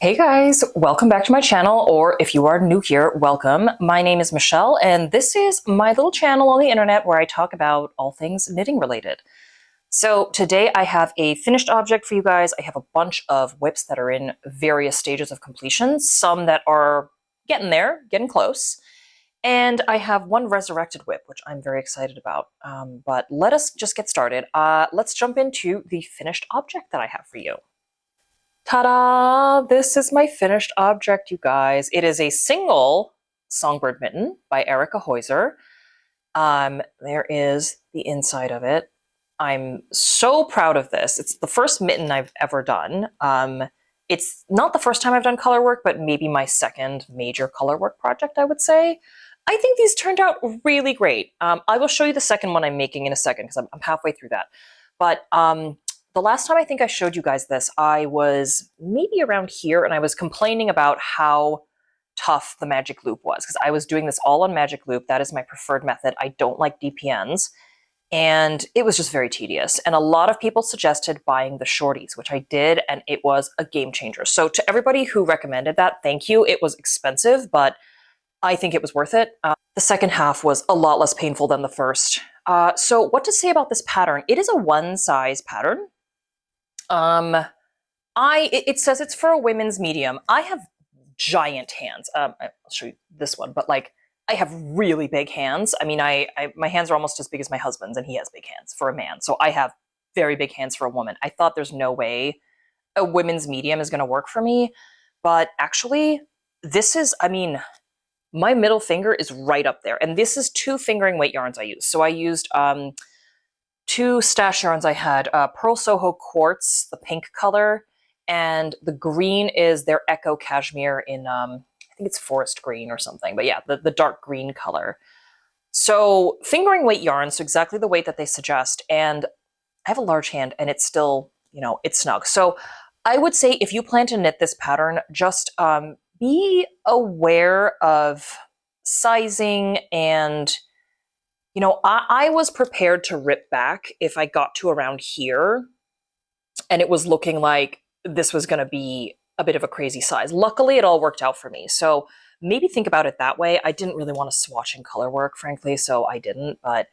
Hey guys, welcome back to my channel, or if you are new here, welcome. My name is Michelle, and this is my little channel on the internet where I talk about all things knitting related. So today I have a finished object for you guys. I have a bunch of WIPs that are in various stages of completion, some that are getting there, getting close, and I have one resurrected WIP, which I'm very excited about. But let us just get started. Let's jump into the finished object that I have for you. Ta-da! This is my finished object, you guys. It is a single SongBird Mitten by Erica Heuser. There is the inside of it. I'm so proud of this. It's the first mitten I've ever done. It's not the first time I've done color work, but maybe my second major color work project, I would say. I think these turned out really great. I will show you the second one I'm making in a second because I'm halfway through that. But the last time I think I showed you guys this, I was maybe around here and I was complaining about how tough the magic loop was because I was doing this all on magic loop. That is my preferred method. I don't like DPNs. And it was just very tedious. And a lot of people suggested buying the shorties, which I did, and it was a game changer. So to everybody who recommended that, thank you. It was expensive, but I think it was worth it. The second half was a lot less painful than the first. So what to say about this pattern? It is a one size pattern. It says it's for a women's medium. I have giant hands. I'll show you this one, but like I have really big hands. I mean, my hands are almost as big as my husband's, and he has big hands for a man. So I have very big hands for a woman. I thought there's no way a women's medium is going to work for me, but actually this is, I mean, my middle finger is right up there, and this is 2 fingering weight yarns I used. So I used, 2 stash yarns I had, Pearl Soho Quartz, the pink color, and the green is their Echo Cashmere in, I think it's forest green or something, but yeah, the dark green color. So fingering weight yarns, so exactly the weight that they suggest, and I have a large hand and it's still, you know, it's snug. So I would say if you plan to knit this pattern, just be aware of sizing and, you know, I was prepared to rip back if I got to around here and it was looking like this was going to be a bit of a crazy size. Luckily, it all worked out for me. So maybe think about it that way. I didn't really want to swatch in color work, frankly, so I didn't. But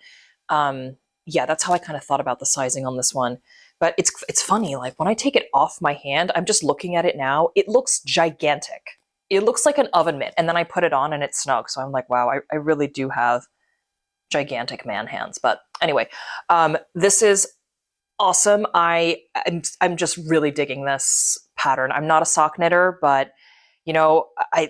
yeah, that's how I kind of thought about the sizing on this one. But it's funny, like when I take it off my hand, I'm just looking at it now, it looks gigantic. It looks like an oven mitt, and then I put it on and it's snug. So I'm like, wow, I really do have gigantic man hands. But anyway, this is awesome. I'm just really digging this pattern. I'm not a sock knitter, but you know,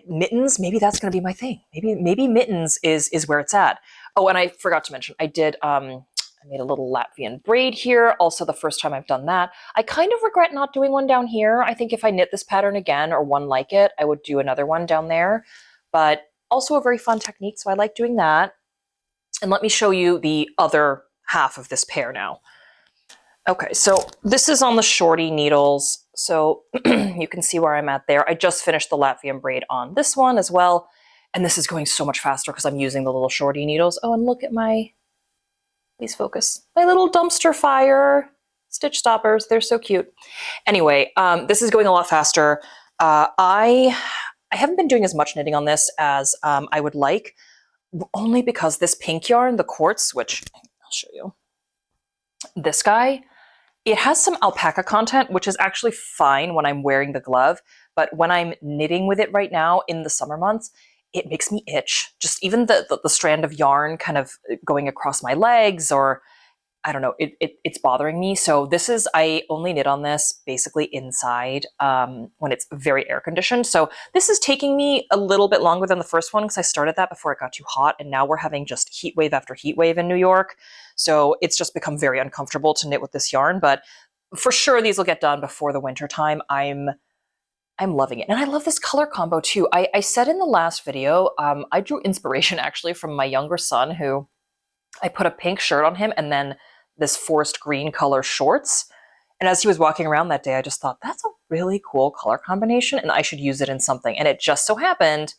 mittens, maybe that's going to be my thing. Maybe mittens is where it's at. Oh, and I forgot to mention, I did, I made a little Latvian braid here. Also the first time I've done that. I kind of regret not doing one down here. I think if I knit this pattern again or one like it, I would do another one down there, but also a very fun technique. So I like doing that. And let me show you the other half of this pair now. Okay, so this is on the shorty needles. So you can see where I'm at there. I just finished the Latvian braid on this one as well. And this is going so much faster because I'm using the little shorty needles. Oh, and look at my, please focus, my little dumpster fire stitch stoppers. They're so cute. Anyway, this is going a lot faster. I haven't been doing as much knitting on this as I would like, only because this pink yarn, the quartz, which I'll show you, this guy, it has some alpaca content, which is actually fine when I'm wearing the glove, but when I'm knitting with it right now in the summer months, it makes me itch. Just even the strand of yarn kind of going across my legs, or I don't know, it's bothering me. So this is, I only knit on this basically inside when it's very air conditioned. So this is taking me a little bit longer than the first one because I started that before it got too hot, and now we're having just heat wave after heat wave in New York. So it's just become very uncomfortable to knit with this yarn, but for sure these will get done before the winter time. I'm loving it. And I love this color combo too. I said in the last video, I drew inspiration actually from my younger son, who I put a pink shirt on him and then this forest green color shorts. And as he was walking around that day, I just thought, that's a really cool color combination and I should use it in something. And it just so happened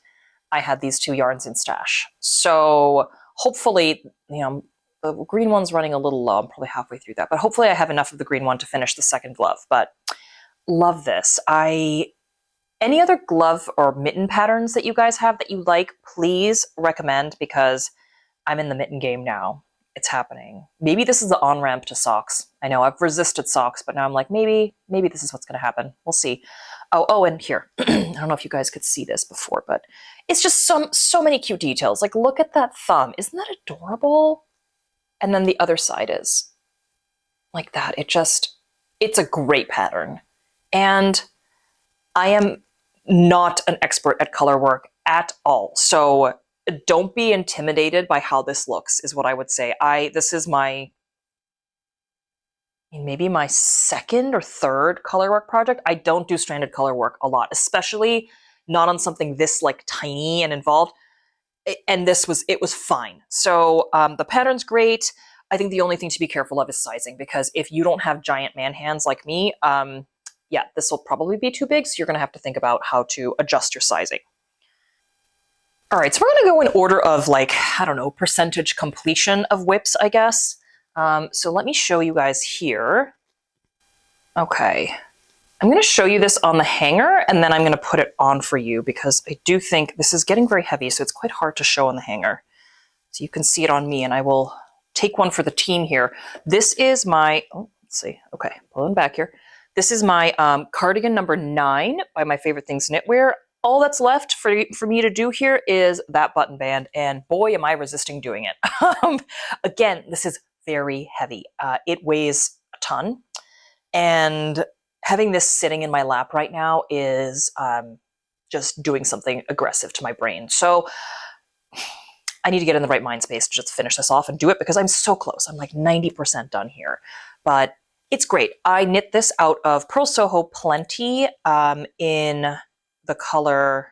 I had these 2 yarns in stash. So hopefully, you know, the green one's running a little low. I'm probably halfway through that, but hopefully I have enough of the green one to finish the second glove. But love this. Any other glove or mitten patterns that you guys have that you like, please recommend, because I'm in the mitten game now. It's happening. Maybe this is the on-ramp to socks. I know I've resisted socks, but now I'm like, maybe this is what's going to happen. We'll see. Oh, and here. I don't know if you guys could see this before, but it's just so many cute details. Like, look at that thumb. Isn't that adorable? And then the other side is like that. It's a great pattern. And I am not an expert at color work at all. So don't be intimidated by how this looks, is what I would say. This is maybe my second or third color work project. I don't do stranded color work a lot, especially not on something this like tiny and involved. And it was fine. So the pattern's great. I think the only thing to be careful of is sizing, because if you don't have giant man hands like me, yeah, this will probably be too big. So you're going to have to think about how to adjust your sizing. All right, so we're going to go in order of, like, I don't know, percentage completion of WIPs, I guess. So let me show you guys here. Okay, I'm going to show you this on the hanger, and then I'm going to put it on for you, because I do think this is getting very heavy, so it's quite hard to show on the hanger. So you can see it on me, and I will take one for the team here. This is my, oh, let's see. Okay, pulling back here. This is my Cardigan number 9 by My Favorite Things Knitwear. All that's left for me to do here is that button band, and boy, am I resisting doing it. Again, this is very heavy. It weighs a ton, and having this sitting in my lap right now is just doing something aggressive to my brain. So I need to get in the right mind space to just finish this off and do it, because I'm so close. I'm like 90% done here, but it's great. I knit this out of Pearl Soho Plenty in the color,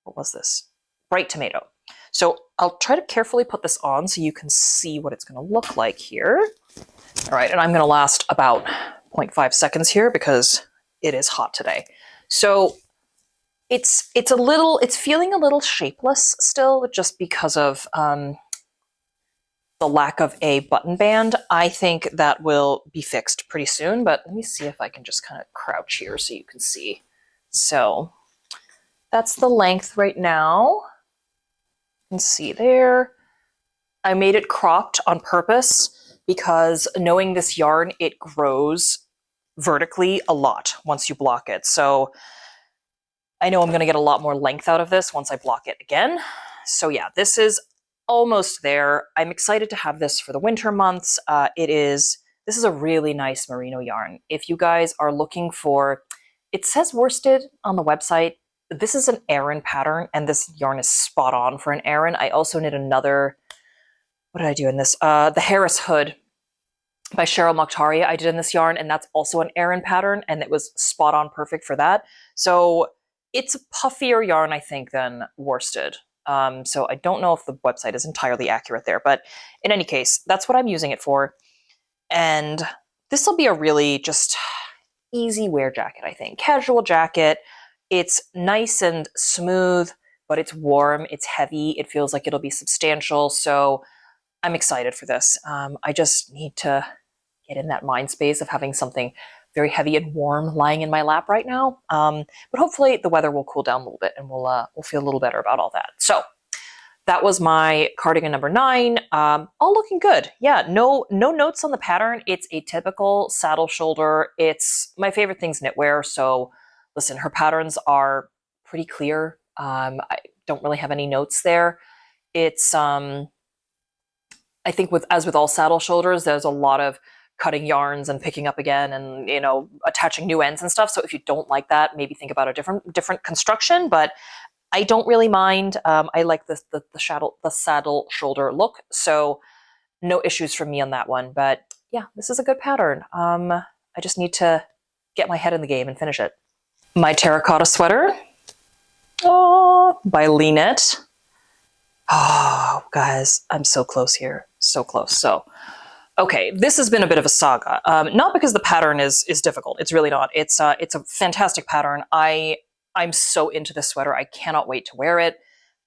what was this? Bright Tomato. So I'll try to carefully put this on so you can see what it's going to look like here. All right, and I'm going to last about 0.5 seconds here because it is hot today. So it's feeling a little shapeless still, just because of the lack of a button band. I think that will be fixed pretty soon, but let me see if I can just kind of crouch here so you can see. So that's the length right now. You can see there. I made it cropped on purpose because, knowing this yarn, it grows vertically a lot once you block it. So I know I'm going to get a lot more length out of this once I block it again. So yeah, this is almost there. I'm excited to have this for the winter months. This is a really nice merino yarn. If you guys are looking for, it says worsted on the website. This is an Aran pattern, and this yarn is spot on for an Aran. I also knit another, what did I do in this? The Harris Hood by Cheryl Mokhtaria I did in this yarn, and that's also an Aran pattern, and it was spot on perfect for that. So it's a puffier yarn, I think, than worsted. So I don't know if the website is entirely accurate there, but in any case, that's what I'm using it for. And this will be a really just easy wear jacket, I think. Casual jacket. It's nice and smooth, but it's warm, it's heavy, it feels like it'll be substantial. So I'm excited for this. I just need to get in that mind space of having something very heavy and warm lying in my lap right now. But hopefully the weather will cool down a little bit, and we'll feel a little better about all that. So that was my cardigan number 9. All looking good. Yeah, no notes on the pattern. It's a typical saddle shoulder. It's My Favorite Things Knitwear. So listen, her patterns are pretty clear. I don't really have any notes there. It's I think as with all saddle shoulders, there's a lot of cutting yarns and picking up again, and attaching new ends and stuff. So if you don't like that, maybe think about a different construction. But I don't really mind. I like the saddle shoulder look, so no issues from me on that one. But yeah, this is a good pattern. I just need to get my head in the game and finish it. My terracotta sweater, by Lee Knit. Oh, guys, I'm so close here, so close. So, okay, this has been a bit of a saga. Not because the pattern is difficult. It's really not. It's a fantastic pattern. I'm so into this sweater. I cannot wait to wear it.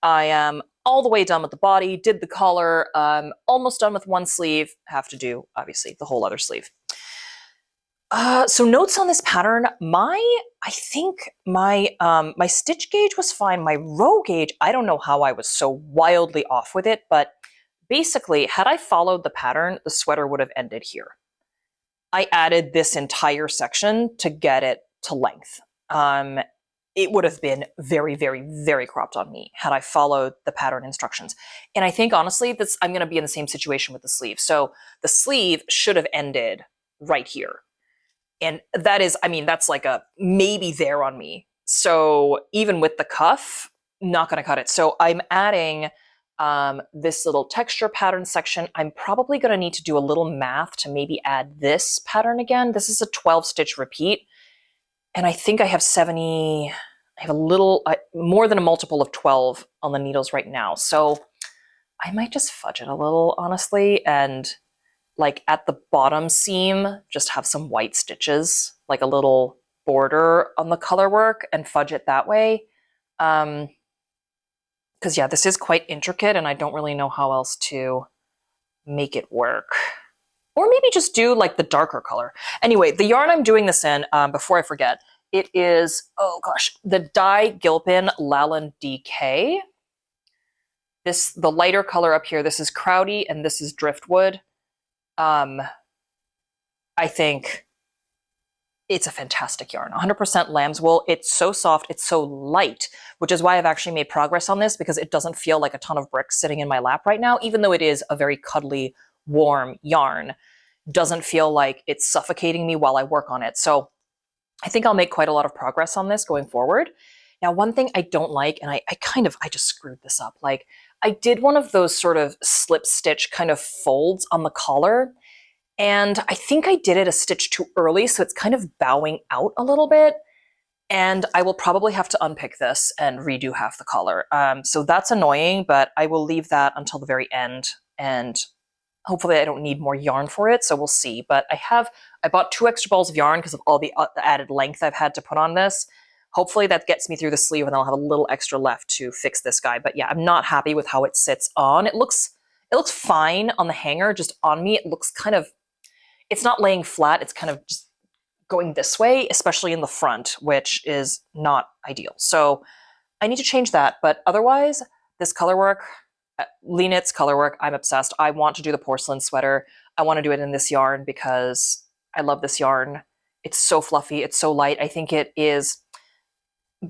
I am all the way done with the body. Did the collar. Almost done with one sleeve. Have to do, obviously, the whole other sleeve. So notes on this pattern, I think my stitch gauge was fine. My row gauge, I don't know how I was so wildly off with it, but basically, had I followed the pattern, the sweater would have ended here. I added this entire section to get it to length. It would have been very, very, very cropped on me had I followed the pattern instructions. And I think honestly, I'm going to be in the same situation with the sleeve. So the sleeve should have ended right here. And that is, I mean, that's like a maybe there on me. So even with the cuff, not going to cut it. So I'm adding this little texture pattern section. I'm probably going to need to do a little math to maybe add this pattern again. This is a 12 stitch repeat. And I think I have 70, I have a little, more than a multiple of 12 on the needles right now. So I might just fudge it a little, honestly, and like at the bottom seam, just have some white stitches, like a little border on the color work and fudge it that way. Because yeah, this is quite intricate and I don't really know how else to make it work. Or maybe just do like the darker color. Anyway, the yarn I'm doing this in, before I forget, it is, oh gosh, the Dye Gilpin Lalland DK. The lighter color up here, this is Crowdy and this is Driftwood. I think it's a fantastic yarn. 100% lamb's wool. It's so soft. It's so light, which is why I've actually made progress on this because it doesn't feel like a ton of bricks sitting in my lap right now, even though it is a very cuddly, warm yarn. Doesn't feel like it's suffocating me while I work on it. So I think I'll make quite a lot of progress on this going forward. Now, one thing I don't like, and I just screwed this up. Like I did one of those sort of slip stitch kind of folds on the collar. And I think I did it a stitch too early, so it's kind of bowing out a little bit. And I will probably have to unpick this and redo half the collar. So that's annoying, but I will leave that until the very end. And hopefully I don't need more yarn for it, so we'll see. But I bought 2 extra balls of yarn because of all the added length I've had to put on this. Hopefully that gets me through the sleeve and I'll have a little extra left to fix this guy. But yeah, I'm not happy with how it sits on. It looks fine on the hanger, just on me. It looks kind of, it's not laying flat. It's kind of just going this way, especially in the front, which is not ideal. So I need to change that. But otherwise, this color work, Lee Knit's color work, I'm obsessed. I want to do the porcelain sweater. I want to do it in this yarn because I love this yarn. It's so fluffy. It's so light. I think it is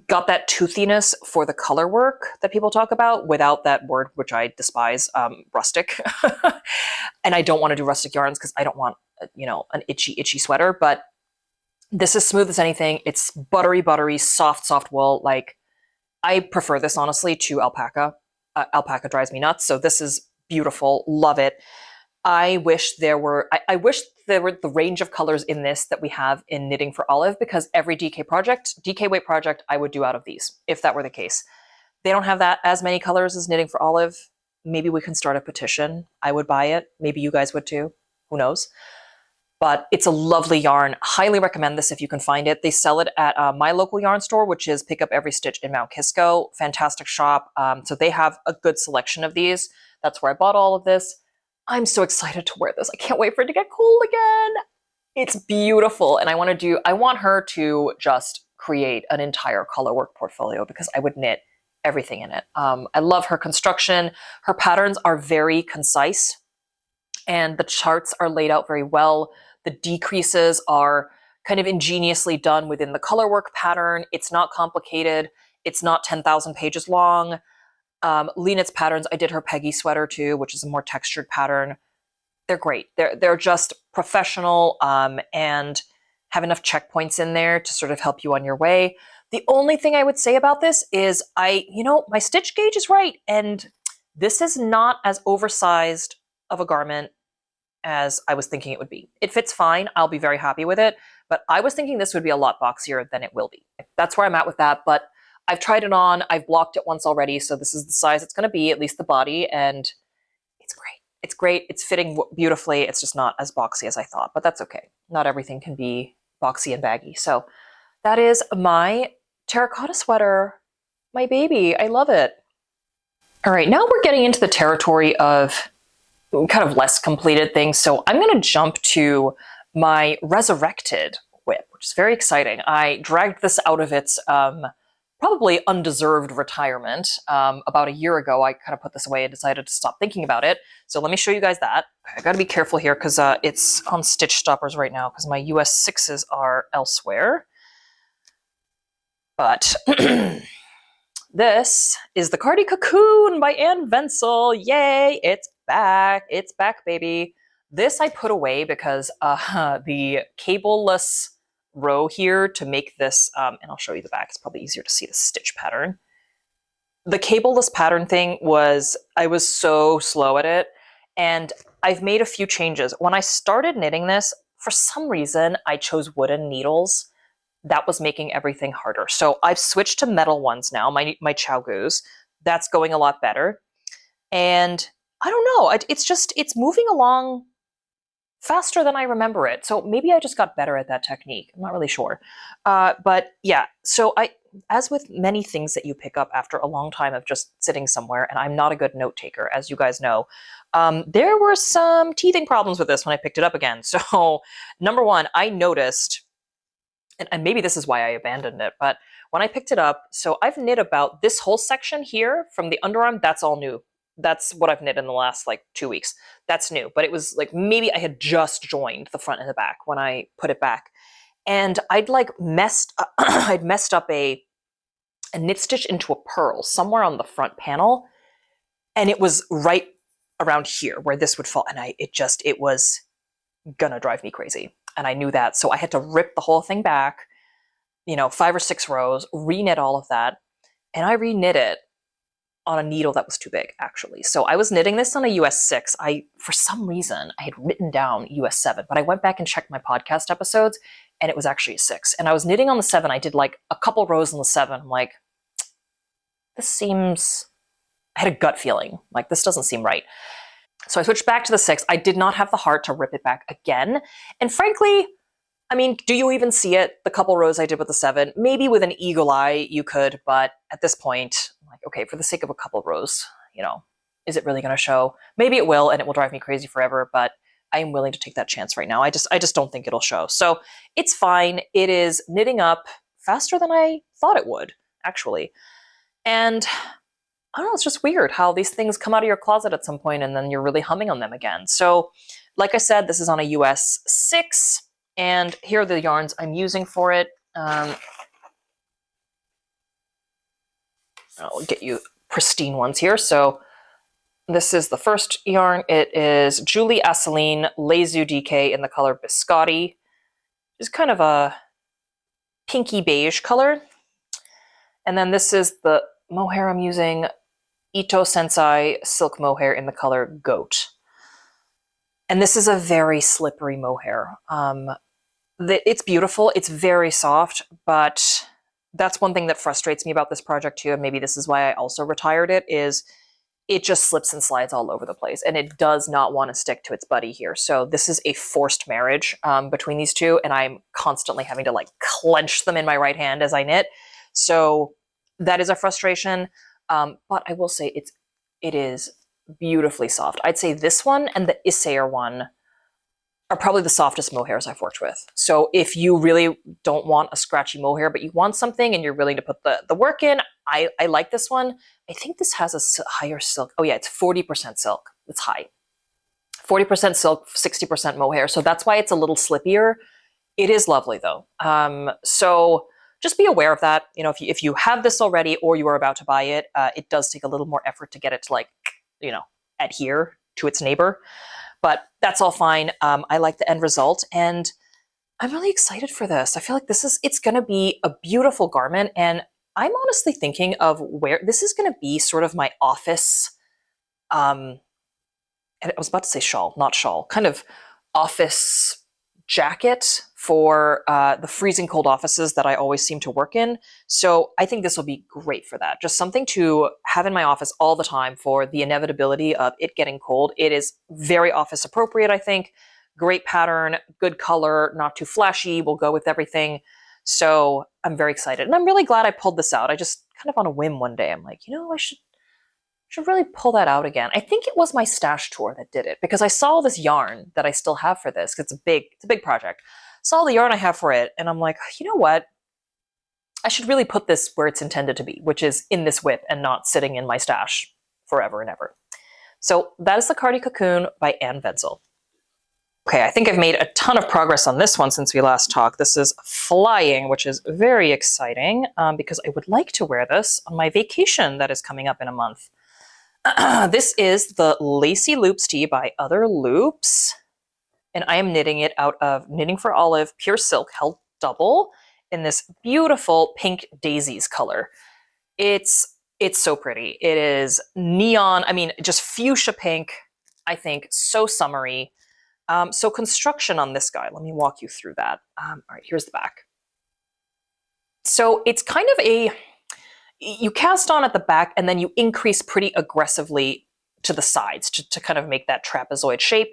got that toothiness for the color work that people talk about without that word, which I despise, rustic. And I don't want to do rustic yarns because I don't want, an itchy sweater. But this is smooth as anything. It's buttery, soft wool. Like I prefer this honestly to alpaca. Alpaca drives me nuts. So this is beautiful. Love it. I wish there were the range of colors in this that we have in Knitting for Olive, because every DK weight project, I would do out of these, if that were the case. They don't have that as many colors as Knitting for Olive. Maybe we can start a petition. I would buy it. Maybe you guys would too. Who knows? But it's a lovely yarn. Highly recommend this if you can find it. They sell it at my local yarn store, which is Pick Up Every Stitch in Mount Kisco. Fantastic shop. So they have a good selection of these. That's where I bought all of this. I'm so excited to wear this. I can't wait for it to get cold again. It's beautiful. And I want her to just create an entire colorwork portfolio because I would knit everything in it. I love her construction. Her patterns are very concise and the charts are laid out very well. The decreases are kind of ingeniously done within the colorwork pattern. It's not complicated. It's not 10,000 pages long. Lee Knit's patterns, I did her Peggy sweater too, which is a more textured pattern. They're great. They're just professional and have enough checkpoints in there to sort of help you on your way. The only thing I would say about this is my stitch gauge is right, and this is not as oversized of a garment as I was thinking it would be. It fits fine. I'll be very happy with it, but I was thinking this would be a lot boxier than it will be. That's where I'm at with that, but I've tried it on. I've blocked it once already, so this is the size it's going to be, at least the body, and it's great. It's great. It's fitting beautifully. It's just not as boxy as I thought, but that's okay. Not everything can be boxy and baggy. So that is my terracotta sweater, my baby. I love it. All right, now we're getting into the territory of kind of less completed things. So I'm going to jump to my Resurrected WIP, which is very exciting. I dragged this out of its probably undeserved retirement. About a year ago, I kind of put this away and decided to stop thinking about it. So let me show you guys that. I gotta be careful here because it's on stitch stoppers right now because my US 6s are elsewhere. But this is the Cardi Cocoon by Anne Wenzel. Yay, it's back. It's back, baby. This I put away because the cableless row here to make this, and I'll show you the back, it's probably easier to see the stitch pattern. The cableless pattern thing was, I was so slow at it, and I've made a few changes. When I started knitting this, for some reason, I chose wooden needles. That was making everything harder. So I've switched to metal ones now, my Chow-goos. That's going a lot better. And I don't know, it's moving along faster than I remember it. So maybe I just got better at that technique. I'm not really sure. But yeah, so as with many things that you pick up after a long time of just sitting somewhere, and I'm not a good note taker, as you guys know, there were some teething problems with this when I picked it up again. So number one, I noticed, and maybe this is why I abandoned it, but when I picked it up, so I've knit about this whole section here from the underarm, that's all new. That's what I've knit in the last like 2 weeks. That's new, but it was like maybe I had just joined the front and the back when I put it back. And I'd like I'd messed up a knit stitch into a purl somewhere on the front panel. And it was right around here where this would fall. And it was gonna drive me crazy. And I knew that. So I had to rip the whole thing back, 5 or 6 rows, re-knit all of that. And I re-knit it on a needle that was too big, actually. So I was knitting this on a US 6. For some reason, I had written down US 7, but I went back and checked my podcast episodes, and it was actually a 6. And I was knitting on the 7. I did like a couple rows on the 7. I'm like, this seems... I had a gut feeling, like this doesn't seem right. So I switched back to the 6. I did not have the heart to rip it back again. And frankly, I mean, do you even see it? The couple rows I did with the 7, maybe with an eagle eye you could, but at this point, I'm like, okay, for the sake of a couple rows, is it really going to show? Maybe it will, and it will drive me crazy forever, but I am willing to take that chance right now. I just don't think it'll show. So it's fine. It is knitting up faster than I thought it would, actually. And I don't know, it's just weird how these things come out of your closet at some point and then you're really humming on them again. So like I said, this is on a US 6, and here are the yarns I'm using for it. I'll get you pristine ones here. So this is the first yarn. It is Julie Asseline Lezu DK in the color Biscotti. It's kind of a pinky beige color. And then this is the mohair I'm using, Ito Sensai Silk Mohair in the color Goat. And this is a very slippery mohair. It's beautiful, it's very soft, but that's one thing that frustrates me about this project too, and maybe this is why I also retired it, is it just slips and slides all over the place, and it does not want to stick to its buddy here. So this is a forced marriage between these two, and I'm constantly having to like clench them in my right hand as I knit. So that is a frustration. But I will say it is beautifully soft. I'd say this one and the Issair one are probably the softest mohairs I've worked with. So if you really don't want a scratchy mohair, but you want something and you're willing to put the work in, I like this one. I think this has a higher silk. Oh yeah, it's 40% silk. It's high. 40% silk, 60% mohair. So that's why it's a little slippier. It is lovely though. So just be aware of that. If you have this already or you are about to buy it, it does take a little more effort to get it to adhere to its neighbor. But that's all fine. I like the end result, and I'm really excited for this. I feel like it's going to be a beautiful garment, and I'm honestly thinking of where this is going to be sort of my office, and I was about to say shawl, not shawl, kind of office jacket for the freezing cold offices that I always seem to work in. So I think this will be great for that. Just something to have in my office all the time for the inevitability of it getting cold. It is very office appropriate, I think. Great pattern, good color, not too flashy, will go with everything. So I'm very excited. And I'm really glad I pulled this out. I just kind of on a whim one day, I'm like, Should really pull that out again. I think it was my stash tour that did it because I saw this yarn that I still have for this. It's a big project. Saw the yarn I have for it, and I'm like, you know what? I should really put this where it's intended to be, which is in this WIP and not sitting in my stash forever and ever. So that is the Cardi Cocoon by Anne Wenzel. Okay, I think I've made a ton of progress on this one since we last talked. This is flying, which is very exciting because I would like to wear this on my vacation that is coming up in a month. This is the Lacey Loops tee by Other Loops, and I am knitting it out of Knitting for Olive Pure Silk held double in this beautiful pink daisies color. It's so pretty. It is neon, I mean, just fuchsia pink, I think, so summery. So construction on this guy, let me walk you through that. All right, here's the back. So it's kind of you cast on at the back and then you increase pretty aggressively to the sides to kind of make that trapezoid shape,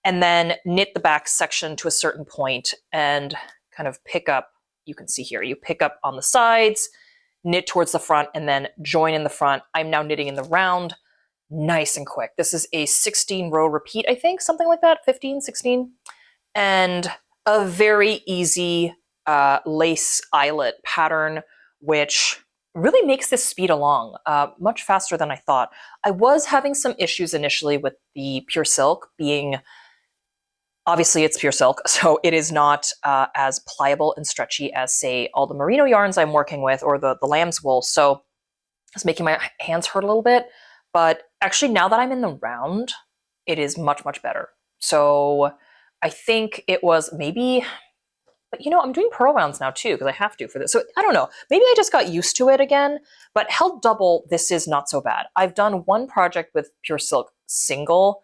and then knit the back section to a certain point and kind of pick up, you can see here, you pick up on the sides, knit towards the front, and then join in the front. I'm now knitting in the round. Nice and quick. This is a 16 row repeat, I think, something like that, 15, 16. And a very easy lace eyelet pattern, which really makes this speed along much faster than I thought. I was having some issues initially with the pure silk being, obviously it's pure silk, so it is not as pliable and stretchy as, say, all the merino yarns I'm working with or the lamb's wool. So it's making my hands hurt a little bit. But actually, now that I'm in the round, it is much, much better. So I think it was maybe, but you know, I'm doing purl rounds now too, because I have to for this. So I don't know, maybe I just got used to it again, but held double, this is not so bad. I've done one project with pure silk single,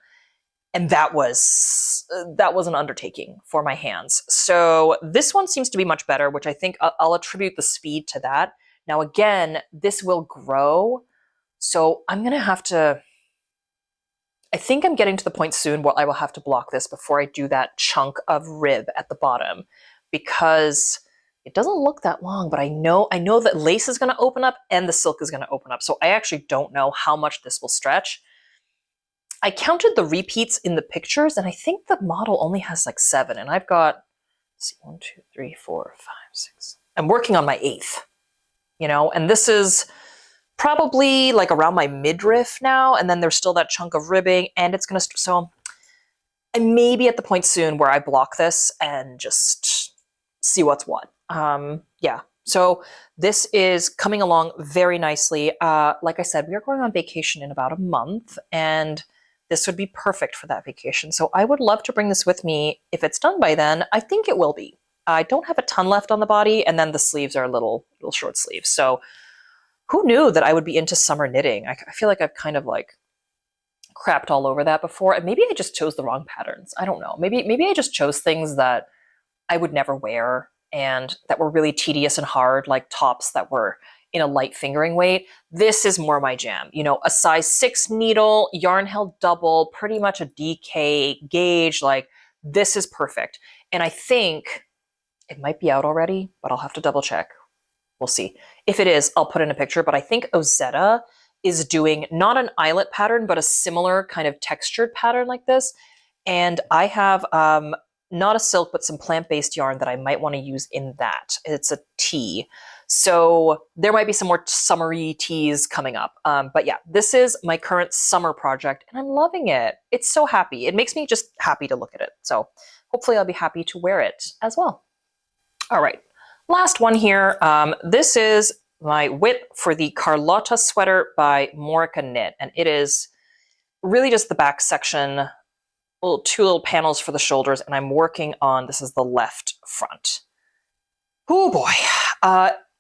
and that was an undertaking for my hands. So this one seems to be much better, which I think I'll attribute the speed to that. Now again, this will grow. So I'm going to have to, I think I'm getting to the point soon where I will have to block this before I do that chunk of rib at the bottom, because it doesn't look that long, but I know that lace is going to open up and the silk is going to open up. So I actually don't know how much this will stretch. I counted the repeats in the pictures and I think the model only has like 7, and I've got, let's see, 1, 2, 3, 4, 5, 6. I'm working on my 8th, you know, and this is probably like around my midriff now, and then there's still that chunk of ribbing, and it's gonna, so I may be at the point soon where I block this and just see what's what. Yeah, so this is coming along very nicely. Like I said, we are going on vacation in about a month, and this would be perfect for that vacation. So I would love to bring this with me if it's done by then. I think it will be. I don't have a ton left on the body, and then the sleeves are little short sleeves. So who knew that I would be into summer knitting? I feel like I've kind of like crapped all over that before, and maybe I just chose the wrong patterns. I don't know. Maybe I just chose things that I would never wear and that were really tedious and hard, like tops that were in a light fingering weight. This is more my jam. You know, a size 6 needle, yarn held double, pretty much a DK gauge. Like, this is perfect. And I think it might be out already, but I'll have to double check. We'll see. If it is, I'll put in a picture, but I think Ozetta is doing not an eyelet pattern, but a similar kind of textured pattern like this. And I have not a silk, but some plant-based yarn that I might want to use in that. It's a tee. So there might be some more summery tees coming up. But yeah, this is my current summer project, and I'm loving it. It's so happy. It makes me just happy to look at it. So hopefully I'll be happy to wear it as well. All right. Last one here. This is my WIP for the Carlotta sweater by Morica Knit, and it is really just the back section, two little panels for the shoulders, and I'm working on, this is the left front. Oh boy.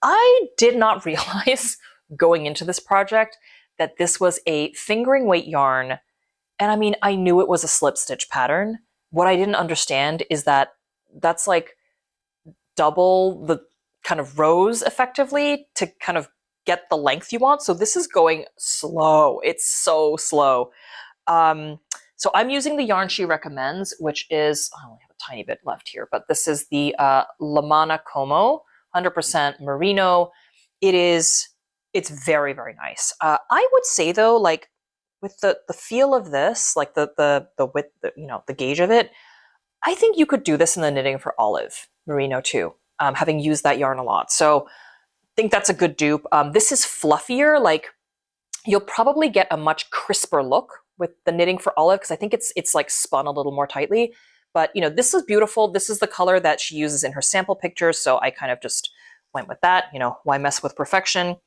I did not realize going into this project that this was a fingering weight yarn, and I mean, I knew it was a slip stitch pattern. What I didn't understand is that that's like double the kind of rows effectively to kind of get the length you want. So this is going slow. It's so slow. So I'm using the yarn she recommends, which is, I only have a tiny bit left here, but this is the Lamana Como, 100% merino. It is it's very, very nice. I would say though, like with the feel of this, like the width, the gauge of it, I think you could do this in the Knitting for Olive merino too, having used that yarn a lot. So I think that's a good dupe. This is fluffier, like you'll probably get a much crisper look with the Knitting for Olive because I think it's like spun a little more tightly. But this is beautiful. This is the color that she uses in her sample pictures, so I kind of just went with that. Why mess with perfection?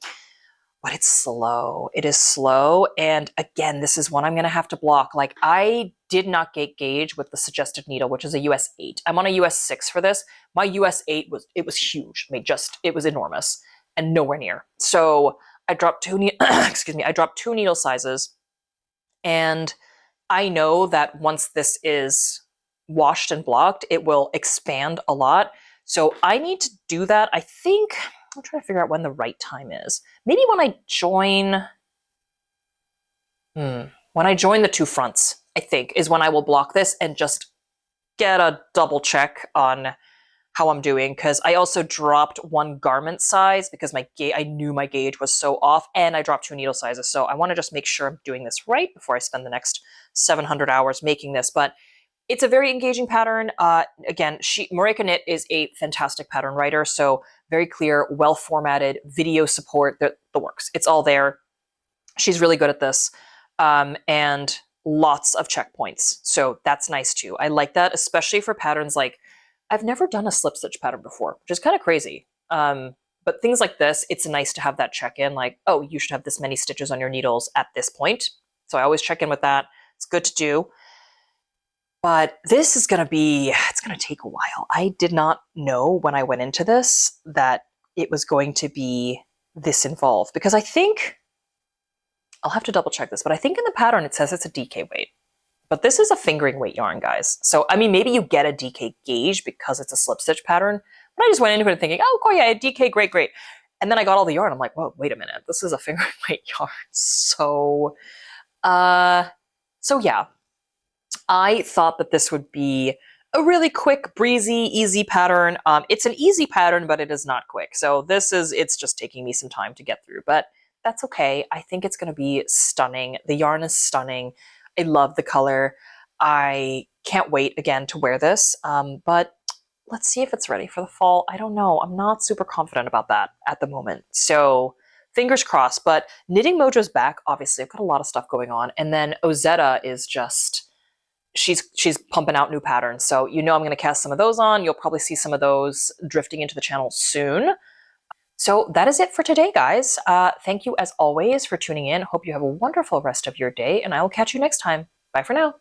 But it's slow. It is slow. And again, this is one I'm going to have to block. Like I did not gauge with the suggested needle, which is a US 8. I'm on a US 6 for this. My US 8 was huge. I mean, it was enormous and nowhere near. So I dropped I dropped 2 needle sizes. And I know that once this is washed and blocked, it will expand a lot. So I need to do that. I think I'm trying to figure out when the right time is. Maybe when I join the 2 fronts, I think, is when I will block this and just get a double check on how I'm doing, because I also dropped 1 garment size because I knew my gauge was so off, and I dropped 2 needle sizes. So I want to just make sure I'm doing this right before I spend the next 700 hours making this. But it's a very engaging pattern. Again, Marika Knit is a fantastic pattern writer, so very clear, well-formatted, video support, the works. It's all there. She's really good at this, and lots of checkpoints. So that's nice too. I like that, especially for patterns like, I've never done a slip stitch pattern before, which is kind of crazy. But things like this, it's nice to have that check-in, like, oh, you should have this many stitches on your needles at this point. So I always check in with that. It's good to do. But this is it's going to take a while. I did not know when I went into this that it was going to be this involved, because I think, I'll have to double check this, but I think in the pattern it says it's a DK weight. But this is a fingering weight yarn, guys. So, I mean, maybe you get a DK gauge because it's a slip stitch pattern, but I just went into it thinking, oh, cool, yeah, DK, great. And then I got all the yarn. I'm like, whoa, wait a minute. This is a fingering weight yarn. So yeah. I thought that this would be a really quick, breezy, easy pattern. It's an easy pattern, but it is not quick. So it's just taking me some time to get through, but that's okay. I think it's going to be stunning. The yarn is stunning. I love the color. I can't wait again to wear this, but let's see if it's ready for the fall. I don't know. I'm not super confident about that at the moment. So fingers crossed, but Knitting Mojo's back. Obviously, I've got a lot of stuff going on. And then Ozetta is just, she's pumping out new patterns. So I'm going to cast some of those on. You'll probably see some of those drifting into the channel soon. So that is it for today, guys. Thank you as always for tuning in. Hope you have a wonderful rest of your day, and I will catch you next time. Bye for now.